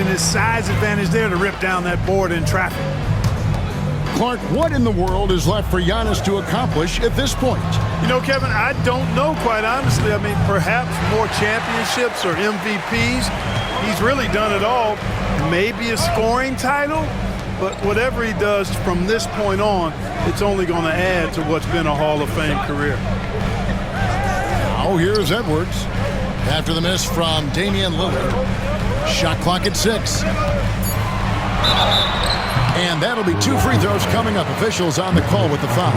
using his size advantage there to rip down that board in traffic. Clark, what in the world is left for Giannis to accomplish at this point? You know, Kevin, I don't know, quite honestly. I mean, perhaps more championships or MVPs. He's really done it all. Maybe a scoring title, but whatever he does from this point on, it's only going to add to what's been a Hall of Fame career. Now here's Edwards. After the miss from Damian Lillard. Shot clock at 6. And that'll be 2 free throws coming up. Officials on the call with the foul.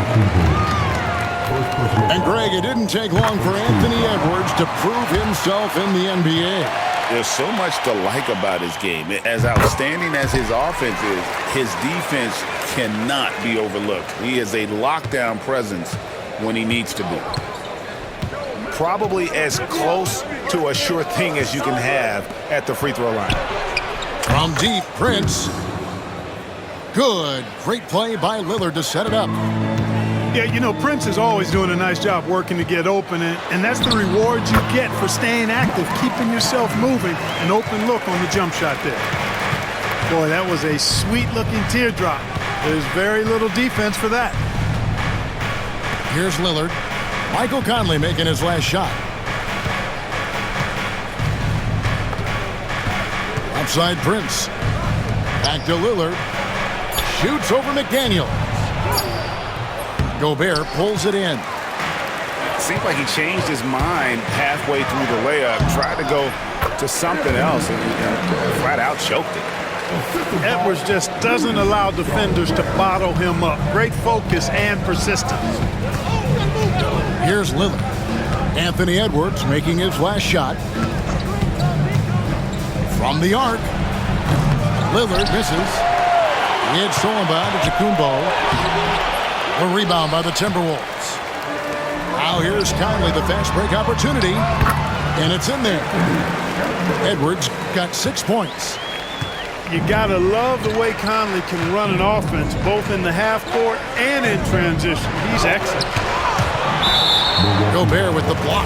And Greg, it didn't take long for Anthony Edwards to prove himself in the NBA. There's so much to like about his game. As outstanding as his offense is, his defense cannot be overlooked. He is a lockdown presence when he needs to be. Probably as close to a sure thing as you can have at the free throw line. From deep, Prince. Good. Great play by Lillard to set it up. Yeah, you know, Prince is always doing a nice job working to get open, and that's the reward you get for staying active, keeping yourself moving. An open look on the jump shot there. Boy, that was a sweet-looking teardrop. There's very little defense for that. Here's Lillard. Michael Conley making his last shot. Outside Prince. Back to Lillard. Shoots over McDaniel. Gobert pulls it in. Seems like he changed his mind halfway through the layup, tried to go to something else, and flat out choked it. Edwards just doesn't allow defenders to bottle him up. Great focus and persistence. Here's Lillard. Anthony Edwards making his last shot. From the arc. Lillard misses. It's stolen by Antetokounmpo. A rebound by the Timberwolves. Now here's Conley, the fast break opportunity. And it's in there. Edwards got 6 points. You got to love the way Conley can run an offense, both in the half court and in transition. He's excellent. Gobert with the block.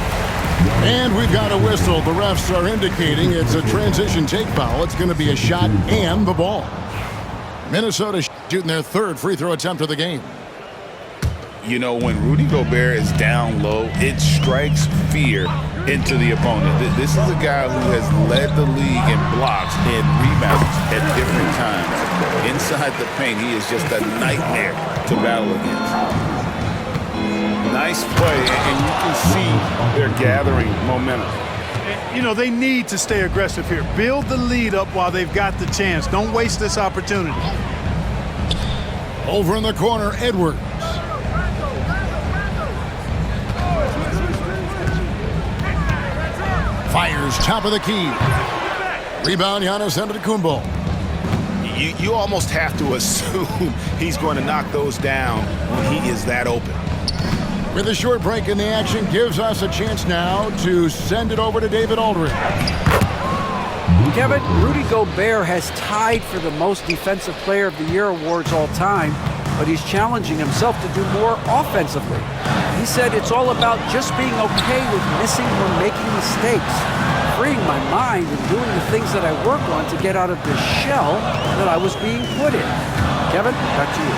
And we've got a whistle. The refs are indicating it's a transition take foul. It's going to be a shot and the ball. Minnesota shooting their 3rd free throw attempt of the game. You know, when Rudy Gobert is down low, it strikes fear into the opponent. This is a guy who has led the league in blocks and rebounds at different times. Inside the paint, he is just a nightmare to battle against. Nice play, and you can see they're gathering momentum. You know, they need to stay aggressive here. Build the lead up while they've got the chance. Don't waste this opportunity. Over in the corner, Edwards. Fires top of the key. Rebound, Giannis Antetokounmpo. You almost have to assume he's going to knock those down when he is that open. With a short break in the action, gives us a chance now to send it over to David Aldridge. Kevin, Rudy Gobert has tied for the most Defensive Player of the Year awards all time, but he's challenging himself to do more offensively. He said it's all about just being okay with missing or making mistakes, freeing my mind and doing the things that I work on to get out of the shell that I was being put in. Kevin, back to you.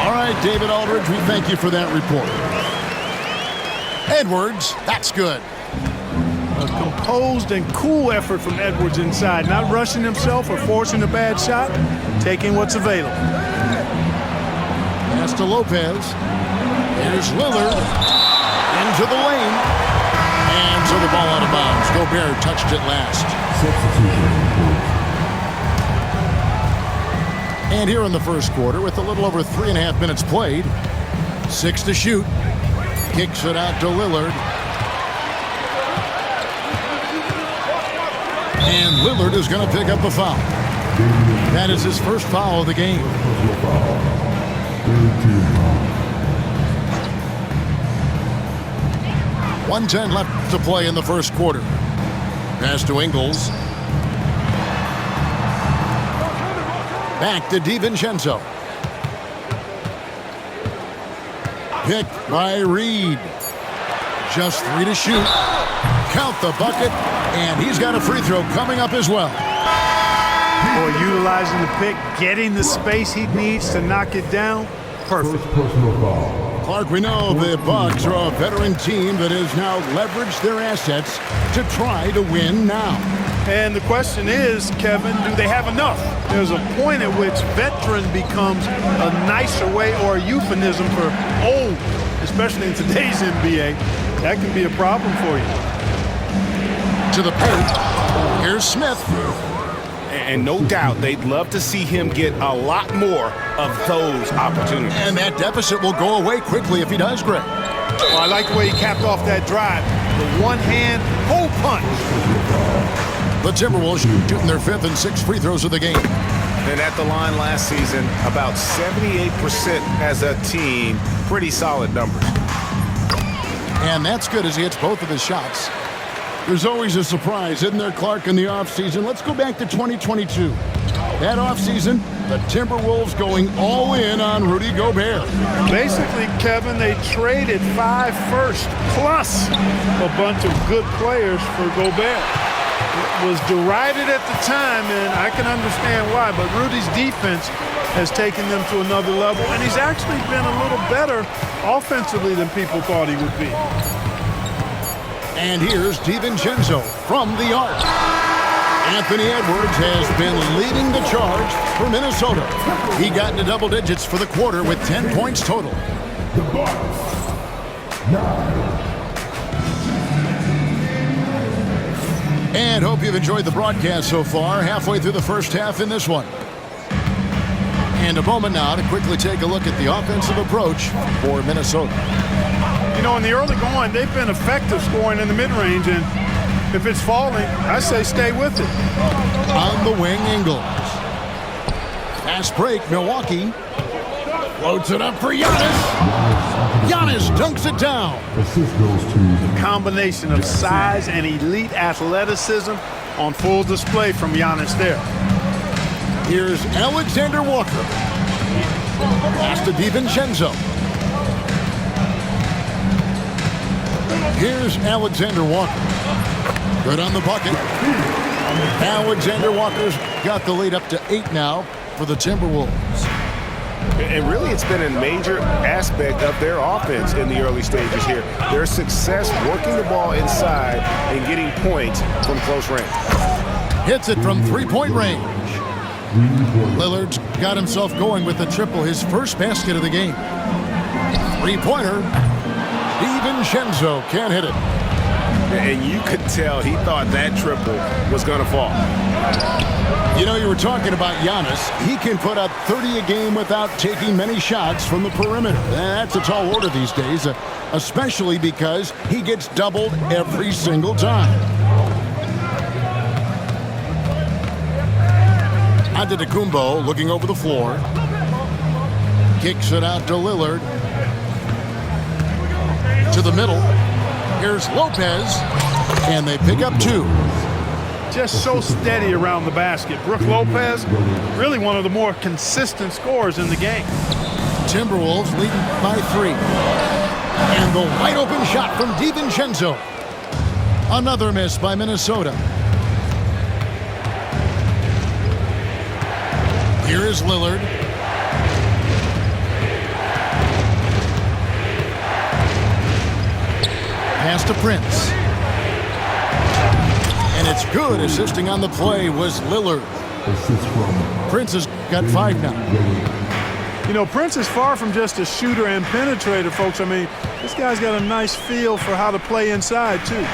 All right, David Aldridge, we thank you for that report. Edwards, that's good. A composed and cool effort from Edwards inside, not rushing himself or forcing a bad shot, taking what's available. Pass to Lopez. Here's Lillard into the lane. And so the ball out of bounds. Gobert touched it last. And here in the first quarter, with a little over 3.5 minutes played, 6 to shoot. Kicks it out to Lillard. And Lillard is going to pick up a foul. That is his first foul of the game. 1:10 left to play in the first quarter. Pass to Ingles. Back to DiVincenzo. Picked by Reed. Just 3 to shoot. Count the bucket. And he's got a free throw coming up as well. or utilizing the pick, getting the space he needs to knock it down. Perfect. Clark, we know the Bucs are a veteran team that has now leveraged their assets to try to win now. And the question is, Kevin, do they have enough? There's a point at which veteran becomes a nicer way or a euphemism for old, especially in today's NBA. That can be a problem for you. To the paint, here's Smith. And no doubt they'd love to see him get a lot more of those opportunities. And that deficit will go away quickly if he does, Greg. Well, I like the way he capped off that drive. The one-hand hole punch. The Timberwolves shooting their 5th and 6th free throws of the game. And at the line last season, about 78% as a team. Pretty solid numbers. And that's good as he hits both of his shots. There's always a surprise, isn't there, Clark, in the offseason? Let's go back to 2022. That offseason, the Timberwolves going all in on Rudy Gobert. Basically, Kevin, they traded 5 firsts plus a bunch of good players for Gobert. It was derided at the time, and I can understand why, but Rudy's defense has taken them to another level, and he's actually been a little better offensively than people thought he would be. And here's DiVincenzo from the arc. Anthony Edwards has been leading the charge for Minnesota. He got into double digits for the quarter with 10 points total. And hope you've enjoyed the broadcast so far. Halfway through the first half in this one. And a moment now to quickly take a look at the offensive approach for Minnesota. You know, in the early going, they've been effective scoring in the mid-range, and if it's falling, I say stay with it. On the wing, Ingles. Fast break, Milwaukee. Floats it up for Giannis. Giannis dunks it down. The combination of size and elite athleticism on full display from Giannis there. Here's Alexander Walker. Pass to DiVincenzo. Here's Alexander Walker. Good on the bucket. Alexander Walker's got the lead up to 8 now for the Timberwolves. And really, it's been a major aspect of their offense in the early stages here. Their success working the ball inside and getting points from close range. Hits it from three-point range. Lillard's got himself going with the triple, his first basket of the game. Three-pointer. DiVincenzo can't hit it. And you could tell he thought that triple was going to fall. You know, you were talking about Giannis. He can put up 30 a game without taking many shots from the perimeter. That's a tall order these days, especially because he gets doubled every single time. Antetokounmpo looking over the floor. Kicks it out to Lillard. To the middle. Here's Lopez. And they pick up 2. Just so steady around the basket. Brook Lopez, really one of the more consistent scorers in the game. Timberwolves leading by 3. And the wide open shot from DiVincenzo. Another miss by Minnesota. Here is Lillard. Pass to Prince. And it's good. Assisting on the play was Lillard. Prince has got 5 now. You know, Prince is far from just a shooter and penetrator, folks. I mean, this guy's got a nice feel for how to play inside, too.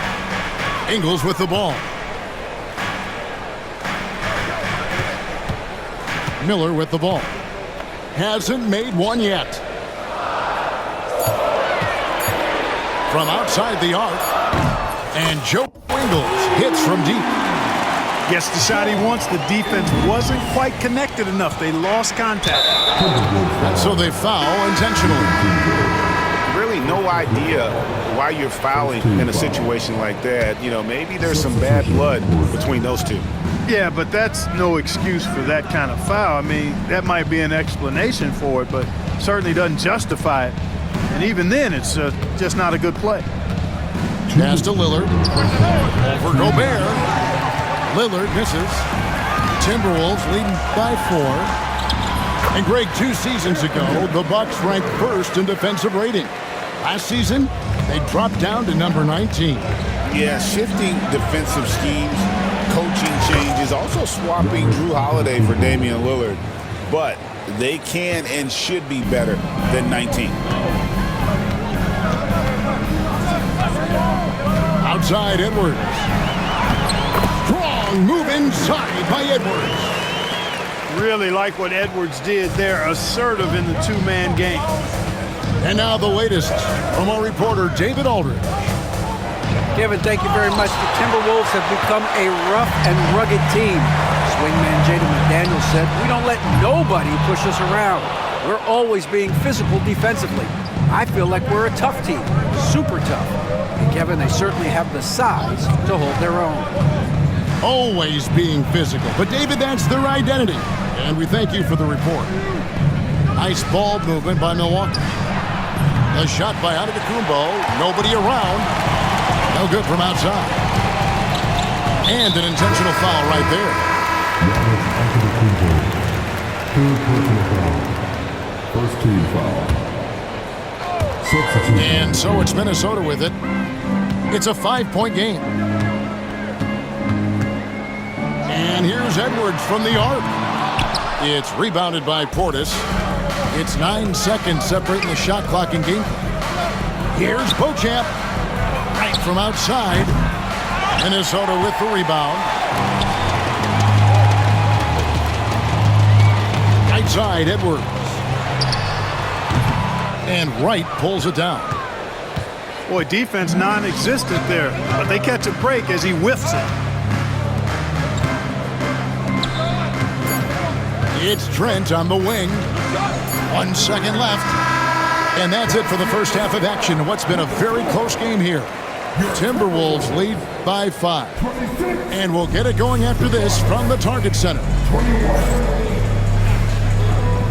Ingles with the ball. Miller with the ball. Hasn't made one yet. From outside the arc. And Joe Ingles hits from deep. Gets the shot he wants. The defense wasn't quite connected enough. They lost contact. So they foul intentionally. Really no idea why you're fouling in a situation like that. You know, maybe there's some bad blood between those two. Yeah, but that's no excuse for that kind of foul. I mean, that might be an explanation for it, but certainly doesn't justify it. And even then, it's just not a good play. Pass to Lillard. Over Gobert. Lillard misses. Timberwolves leading by 4. And Greg, 2 seasons ago, the Bucks ranked first in defensive rating. Last season, they dropped down to number 19. Yeah, shifting defensive schemes, coaching changes, also swapping Drew Holiday for Damian Lillard. But they can and should be better than 19. Outside Edwards. Strong move inside by Edwards. Really like what Edwards did there, assertive in the two-man game. And now the latest from our reporter, David Aldridge. Kevin, thank you very much. The Timberwolves have become a rough and rugged team. Swingman Jaden McDaniels said, "We don't let nobody push us around. We're always being physical defensively. I feel like we're a tough team, super tough." And Kevin, they certainly have the size to hold their own. Always being physical. But David, that's their identity. And we thank you for the report. Nice ball movement by Milwaukee. A shot by Antetokounmpo. Nobody around. No good from outside. And an intentional foul right there. First team foul. And so it's Minnesota with it. It's a 5-point game. And here's Edwards from the arc. It's rebounded by Portis. It's 9 seconds separating the shot clock and game. Here's Beauchamp. Right from outside. Minnesota with the rebound. Right side, Edwards. And Wright pulls it down. Boy, defense non-existent there, but they catch a break as he whiffs it. It's Trent on the wing. 1 second left. And that's it for the first half of action. What's been a very close game here. Timberwolves lead by 5. And we'll get it going after this from the Target Center.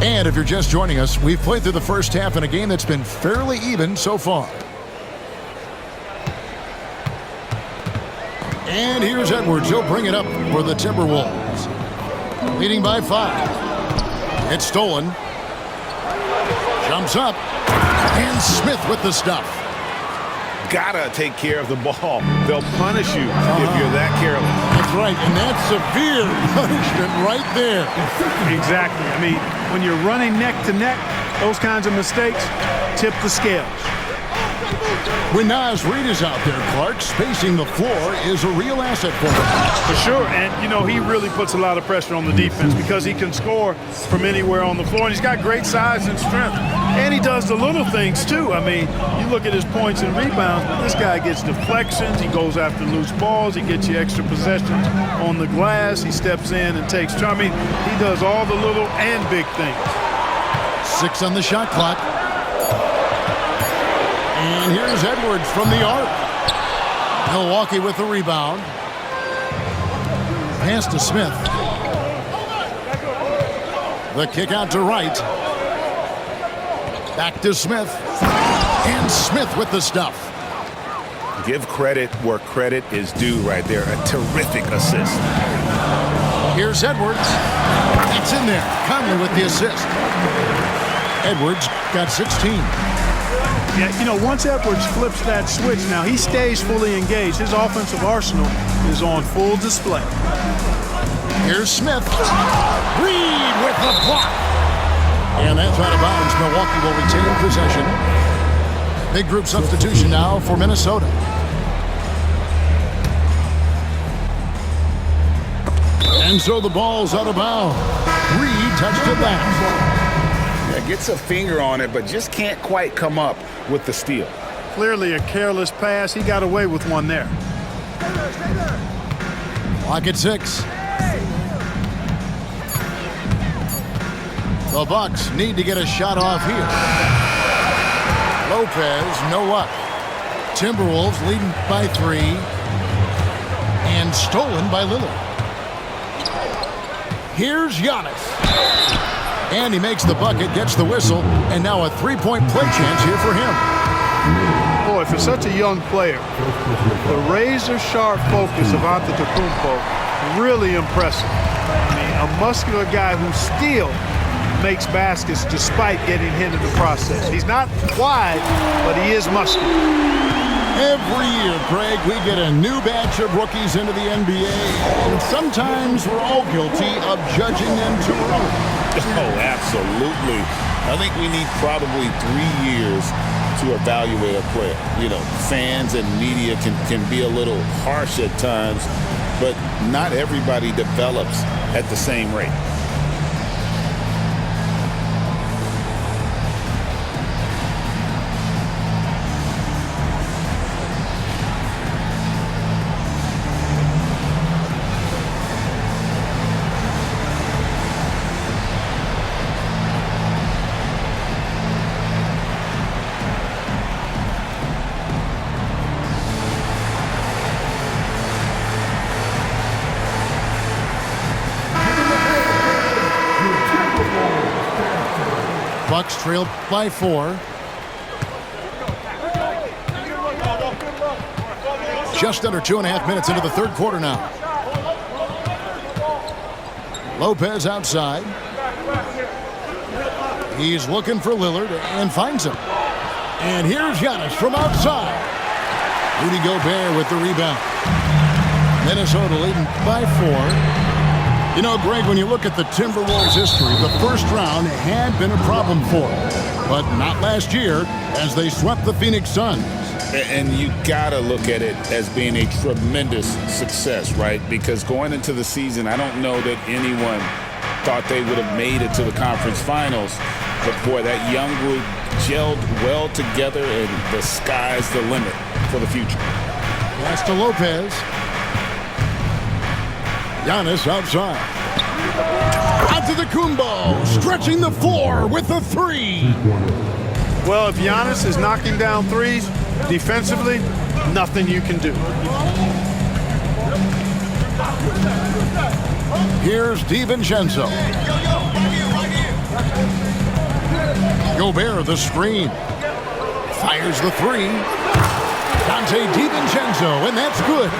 And if you're just joining us, we've played through the first half in a game that's been fairly even so far. And here's Edwards. He'll bring it up for the Timberwolves. Leading by 5. It's stolen. Jumps up. And Smith with the stuff. Gotta take care of the ball. They'll punish you if you're that careless. That's right, and that's severe punishment right there. Exactly. I mean, when you're running neck to neck, those kinds of mistakes tip the scales. When Naz Reid is out there, Clark, spacing the floor is a real asset for him. For sure, and you know, he really puts a lot of pressure on the defense because he can score from anywhere on the floor, and he's got great size and strength. And he does the little things too. I mean, you look at his points and rebounds, but this guy gets deflections, he goes after loose balls, he gets you extra possessions on the glass, he steps in and takes charge. I mean, he does all the little and big things. 6 on the shot clock. And here's Edwards from the arc. Milwaukee with the rebound. Pass to Smith. The kick out to Wright. Back to Smith. And Smith with the stuff. Give credit where credit is due right there. A terrific assist. Here's Edwards. That's in there. Conley with the assist. Edwards got 16. Yeah, you know, once Edwards flips that switch, now he stays fully engaged. His offensive arsenal is on full display. Here's Smith. Reid with the block. And that's out of bounds. Milwaukee will retain possession. Big group substitution now for Minnesota. And so the ball's out of bounds. Reid touched it back. Yeah, gets a finger on it, but just can't quite come up with the steal. Clearly a careless pass. He got away with one there. Clock at 6. The Bucks need to get a shot off here. Lopez, no luck. Timberwolves leading by 3. And stolen by Lillard. Here's Giannis. And he makes the bucket, gets the whistle, and now a 3-point play chance here for him. Boy, for such a young player, the razor-sharp focus of Antetokounmpo, really impressive. I mean, a muscular guy who still makes baskets despite getting hit in the process. He's not wide, but he is muscular. Every year, Greg, we get a new batch of rookies into the NBA, and sometimes we're all guilty of judging them too early. Oh, absolutely. I think we need probably 3 years to evaluate a player. You know, fans and media can be a little harsh at times, but not everybody develops at the same rate. Bucks trail by 4. Just under 2.5 minutes into the third quarter now. Lopez outside. He's looking for Lillard and finds him. And here's Giannis from outside. Rudy Gobert with the rebound. Minnesota leading by 4. You know, Greg, when you look at the Timberwolves' history, the first round had been a problem for them. But not last year, as they swept the Phoenix Suns. And you got to look at it as being a tremendous success, right? Because going into the season, I don't know that anyone thought they would have made it to the conference finals. But, boy, that young group gelled well together, and the sky's the limit for the future. Pass to Lopez. Giannis outside. Antetokounmpo stretching the floor with a 3. Well, if Giannis is knocking down threes, defensively, nothing you can do. Here's DiVincenzo. Gobert the screen. Fires the 3. Dante DiVincenzo, and that's good.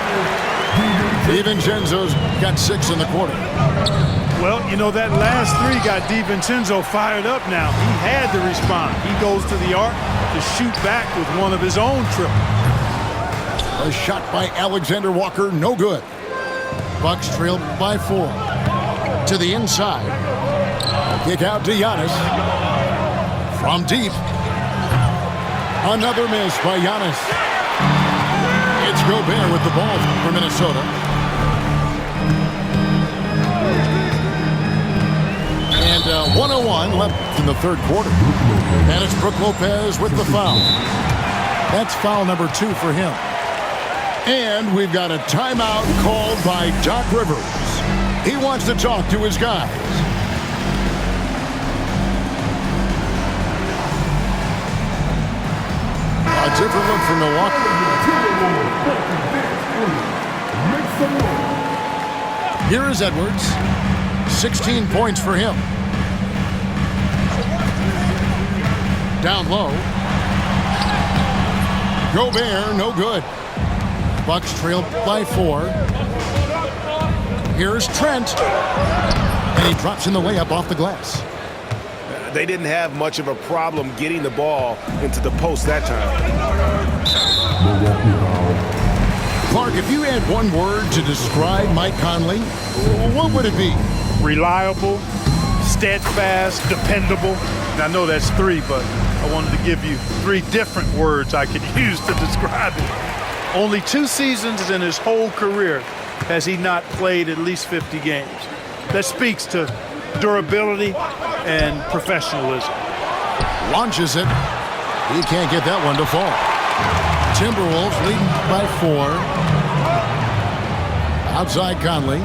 DiVincenzo's got 6 in the quarter. Well, you know, that last 3 got DiVincenzo fired up now. He had to respond. He goes to the arc to shoot back with one of his own triples. A shot by Alexander Walker, no good. Bucks trail by 4. To the inside. Kick out to Giannis. From deep. Another miss by Giannis. It's Gobert with the ball for Minnesota. And 1:01 left in the third quarter. And it's Brook Lopez with the foul. That's foul number 2 for him. And we've got a timeout called by Doc Rivers. He wants to talk to his guys. A different look for Milwaukee. Here is Edwards. 16 points for him. Down low. Gobert, no good. Bucks trail by 4. Here's Trent. And he drops in the layup off the glass. They didn't have much of a problem getting the ball into the post that time. Clark, if you had one word to describe Mike Conley, what would it be? Reliable, steadfast, dependable. And I know that's 3, but I wanted to give you 3 different words I could use to describe it. Only 2 seasons in his whole career has he not played at least 50 games. That speaks to durability and professionalism. Launches it. He can't get that one to fall. Timberwolves leading by 4. Outside Conley.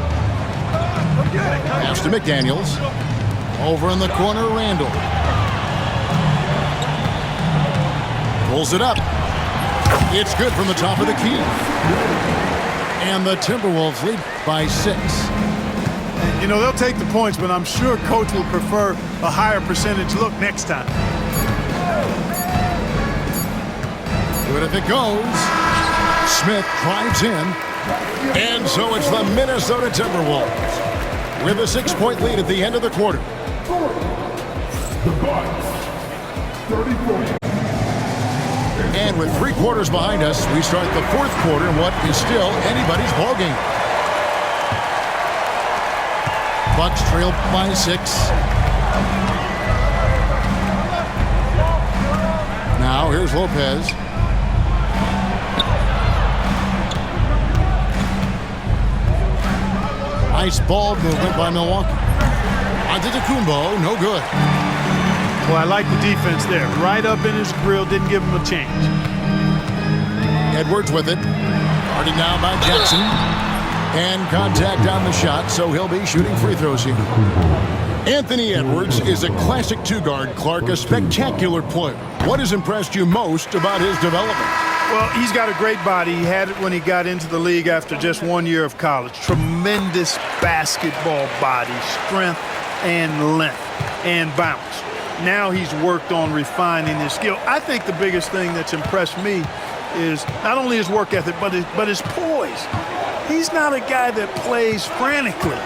Pass to McDaniels. Over in the corner, Randall. Pulls it up. It's good from the top of the key. And the Timberwolves lead by 6. You know, they'll take the points, but I'm sure Coach will prefer a higher percentage look next time. Good if it goes. Smith drives in. And so it's the Minnesota Timberwolves. with a 6-point lead at the end of the quarter. The Bucks, 34. And with 3 quarters behind us, we start the 4th quarter in what is still anybody's ballgame. Bucks trail by 6. Now here's Lopez. Nice ball movement by Milwaukee. Antetokounmpo, no good. Well, I like the defense there. Right up in his grill, didn't give him a chance. Edwards with it. Guarded down by Jackson. And contact on the shot, so he'll be shooting free throws here. Anthony Edwards is a classic 2-guard, Clark, a spectacular player. What has impressed you most about his development? Well, he's got a great body. He had it when he got into the league after just 1 year of college. Tremendous basketball body, strength and length and bounce. Now he's worked on refining his skill. I think the biggest thing that's impressed me is not only his work ethic, but his poise. He's not a guy that plays frantically.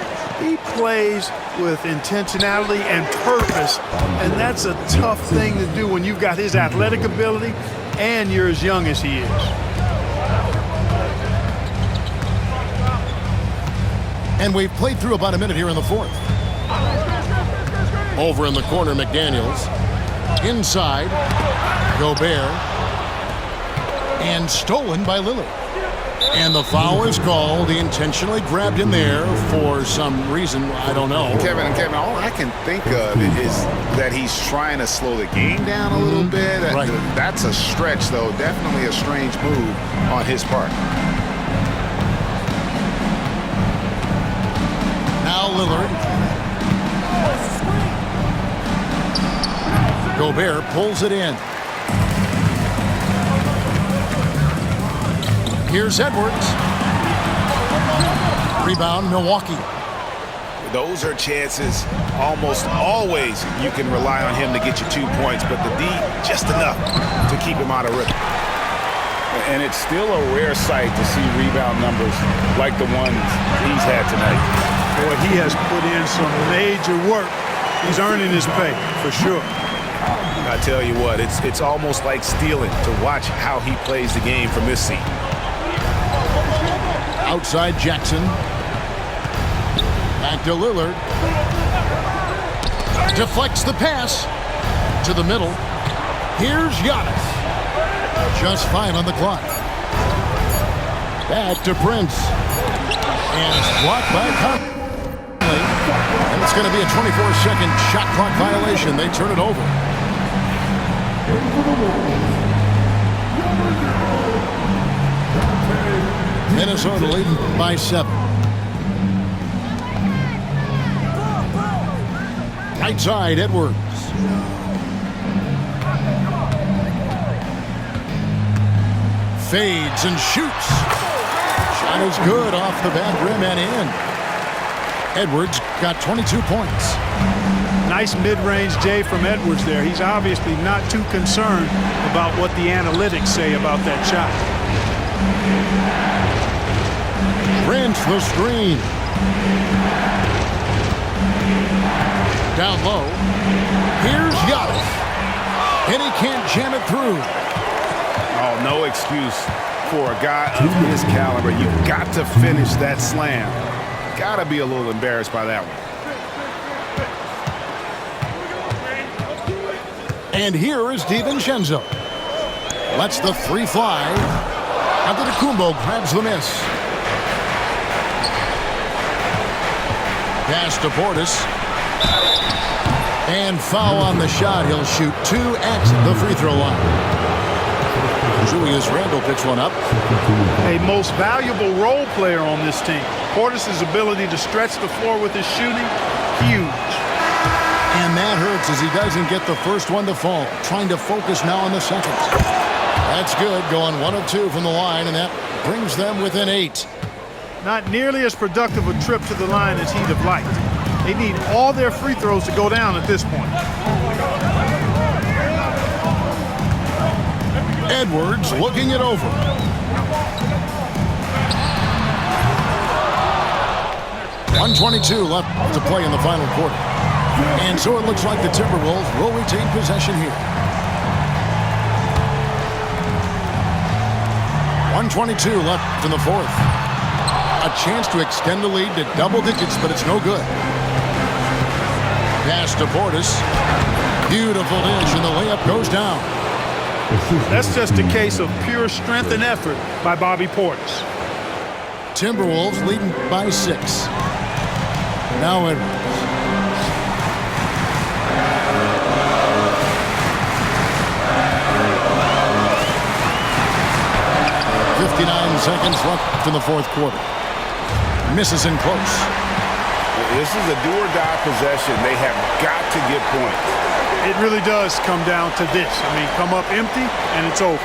He plays with intentionality and purpose, and that's a tough thing to do when you've got his athletic ability and you're as young as he is. And we've played through about a minute here in the 4th. Over in the corner, McDaniels. Inside, Gobert. And stolen by Lillard. And the foul is called. He intentionally grabbed him there for some reason. I don't know. Kevin, all I can think of is that he's trying to slow the game down a little bit. Right. That's a stretch, though. Definitely a strange move on his part. Now Lillard. Gobert pulls it in. Here's Edwards. Rebound, Milwaukee. Those are chances almost always you can rely on him to get you 2 points, but the D just enough to keep him out of rhythm. And it's still a rare sight to see rebound numbers like the ones he's had tonight. Boy, he has put in some major work. He's earning his pay, for sure. I tell you what, it's almost like stealing to watch how he plays the game from this seat. Outside Jackson. Back to Lillard. Deflects the pass to the middle. Here's Giannis. Just 5 on the clock. Back to Prince. And it's blocked by Conley. And it's going to be a 24-second shot clock violation. They turn it over. Minnesota leading by 7. Right side, Edwards. Fades and shoots. Shot is good off the back rim and in. Edwards got 22 points. Nice mid-range J from Edwards there. He's obviously not too concerned about what the analytics say about that shot. Prince the screen. Down low. Here's Giannis. And he can't jam it through. Oh, no excuse for a guy of his caliber. You've got to finish that slam. Got to be a little embarrassed by that one. And here is DiVincenzo. Lets the 3 fly. Antetokounmpo grabs the miss. Pass to Portis. And foul on the shot. He'll shoot 2 at the free throw line. Julius Randle picks one up. A most valuable role player on this team. Portis' ability to stretch the floor with his shooting, huge. And that hurts as he doesn't get the first one to fall. Trying to focus now on the second. That's good. Going 1 of 2 from the line, and that brings them within 8. Not nearly as productive a trip to the line as he'd have liked. They need all their free throws to go down at this point. Edwards looking it over. 1:22 left to play in the final quarter. And so it looks like the Timberwolves will retain possession here. 1:22 left in the fourth. A chance to extend the lead to double digits, but it's no good. Pass to Portis. Beautiful dish, and the layup goes down. That's just a case of pure strength and effort by Bobby Portis. Timberwolves leading by 6. Now Edwards. Seconds left in the fourth quarter. Misses in close. This is a do-or-die possession. They have got to get points. It really does come down to this. I mean, come up empty, and it's over.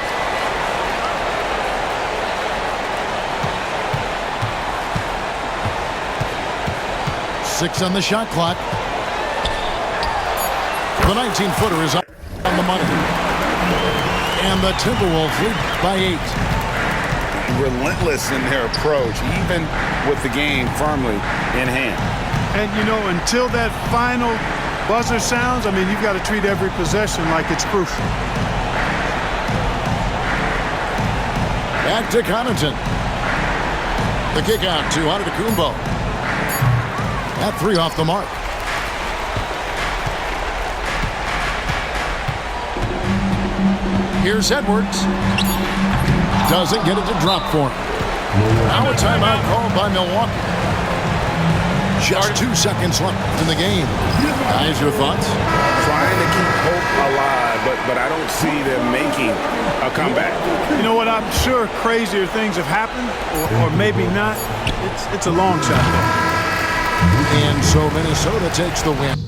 Six on the shot clock. The 19-footer is up on the money. And the Timberwolves lead by 8. Relentless in their approach, even with the game firmly in hand. And, you know, until that final buzzer sounds, I mean, you've got to treat every possession like it's crucial. Back to Connaughton. The kick out to Antetokounmpo. That 3 off the mark. Here's Edwards. Doesn't get it to drop for him. Now a timeout called by Milwaukee. Just 2 seconds left in the game. Guys, your thoughts? Trying to keep hope alive, but I don't see them making a comeback. You know what? I'm sure crazier things have happened, or maybe not. It's a long shot, though. And so Minnesota takes the win.